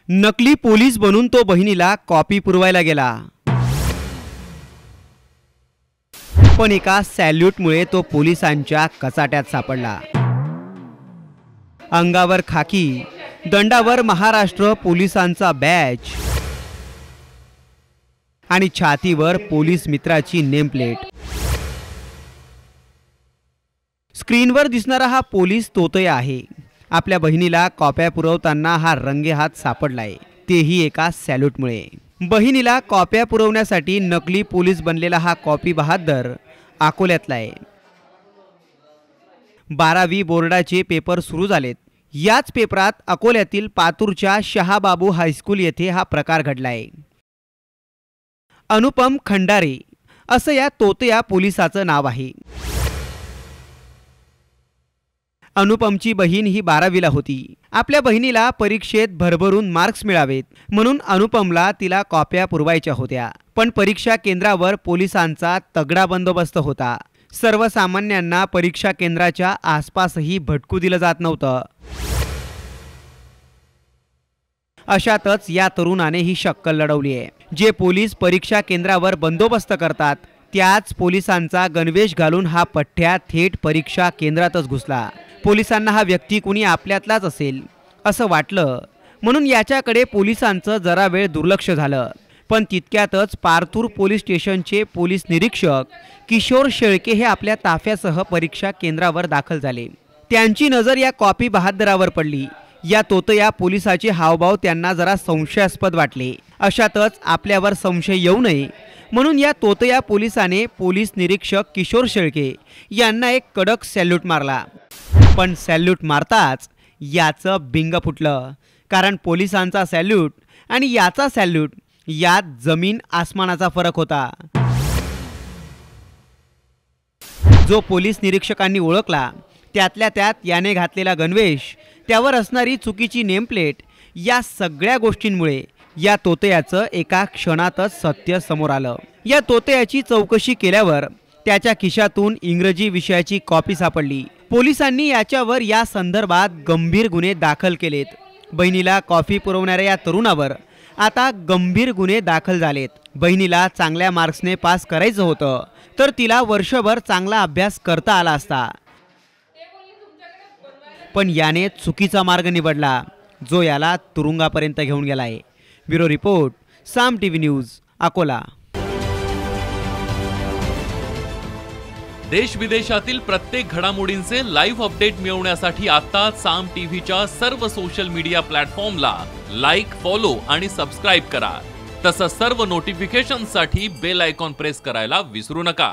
नकली पोलीस बनून तो बहिणीला कॉपी पुरवायला गेला, पण एका सॅल्यूटमुळे तो पोलिसांच्या कचाट्यात सापडला। अंगावर खाकी, दंडावर महाराष्ट्र पोलिसांचा बॅच आणि छातीवर पोलीस मित्राची नेमप्लेट। स्क्रीनवर दिसणारा हा पोलीस तोतया आहे। आपल्या बहिणीला कॉप्या पुरवताना हा रंगेहात सापडलाय, तेही एका सॅल्यूटमुळे। बहिणीला कॉप्या पुरवण्यासाठी नकली पोलीस बनलेला हा कॉपी बहादर अकोल्यातला आहे। 12वी बोर्डाचे पेपर सुरू झालेत। याच पेपरात अकोल्यातील पातूरच्या शहाबाबू हायस्कूल येथे हा प्रकार घडलाय। अनुपम खंडारे असं या तोतया पोलिसाचं नाव आहे। अनुपमची बहीण ही 12वीला होती। आपल्या बहिणीला परीक्षेत भरभरून मार्क्स मिळावेत म्हणून अनुपमला तिला कॉप्या पुरवायच्या होत्या, पण परीक्षा केंद्रावर पोलिसांचा तगडा बंदोबस्त होता। सर्वसामान्यांना परीक्षा केंद्राच्या आसपासही भटकू दिलं जात नव्हतं। अशातच या तरुणाने ही शक्कल लढवली आहे। जे पोलीस परीक्षा केंद्रावर बंदोबस्त करतात त्याच पोलिसांचा गणवेश घालून हा पठ्ठ्या थेट परीक्षा केंद्रातच घुसला। पोलिसांना हा व्यक्ती कुणी आपल्यातलाच असेल असं वाटलं, म्हणून याच्याकडे पोलिसांचं जरा वेळ दुर्लक्ष झालं। पण तितक्यातच पारतूर पोलीस स्टेशनचे पोलीस निरीक्षक किशोर शेळके हे आपल्या ताफ्यासह परीक्षा केंद्रावर दाखल झाले। त्यांची नजर या कॉपी बहादरावर पडली। या तोतया पोलिसाचे हावभाव त्यांना जरा संशयास्पद वाटले। अशातच आपल्यावर संशय येऊ नये म्हणून या तोतया पोलिसाने पोलीस निरीक्षक किशोर शेळके यांना एक कडक सॅल्यूट मारला। पण सॅल्यूट मारताच याचं बिंग फुटलं, कारण पोलिसांचा सॅल्यूट आणि याचा सॅल्यूट यात जमीन आसमानाचा फरक होता। जो पोलीस निरीक्षकांनी ओळखला त्यातल्या त्यात याने घातलेला गणवेश, त्यावर असणारी चुकीची नेमप्लेट, या सगळ्या गोष्टींमुळे या तोतयाचं एका क्षणातच सत्य समोर आलं। या तोतयाची चौकशी केल्यावर त्याच्या खिशातून इंग्रजी विषयाची कॉपी सापडली। पोलिसांनी याच्यावर या संदर्भात गंभीर गुन्हे दाखल केलेत। बहिणीला कॉफी पुरवणाऱ्या या तरुणावर आता गंभीर गुन्हे दाखल झालेत। बहिणीला चांगल्या मार्क्सने पास करायचं होतं, तर तिला वर्षभर चांगला अभ्यास करता आला असता, पण याने चुकीचा मार्ग निवडला, जो याला तुरुंगापर्यंत घेऊन गेलाय। ब्युरो रिपोर्ट, साम टीव्ही न्यूज, अकोला। देश विदेशातील प्रत्येक घडामोडींचे लाईव्ह अपडेट मिळवण्यासाठी आता साम टीव्हीच्या सर्व सोशल मीडिया प्लॅटफॉर्मला लाईक, फॉलो आणि सबस्क्राईब करा। तसंच सर्व नोटिफिकेशनसाठी बेल आयकॉन प्रेस करायला विसरू नका।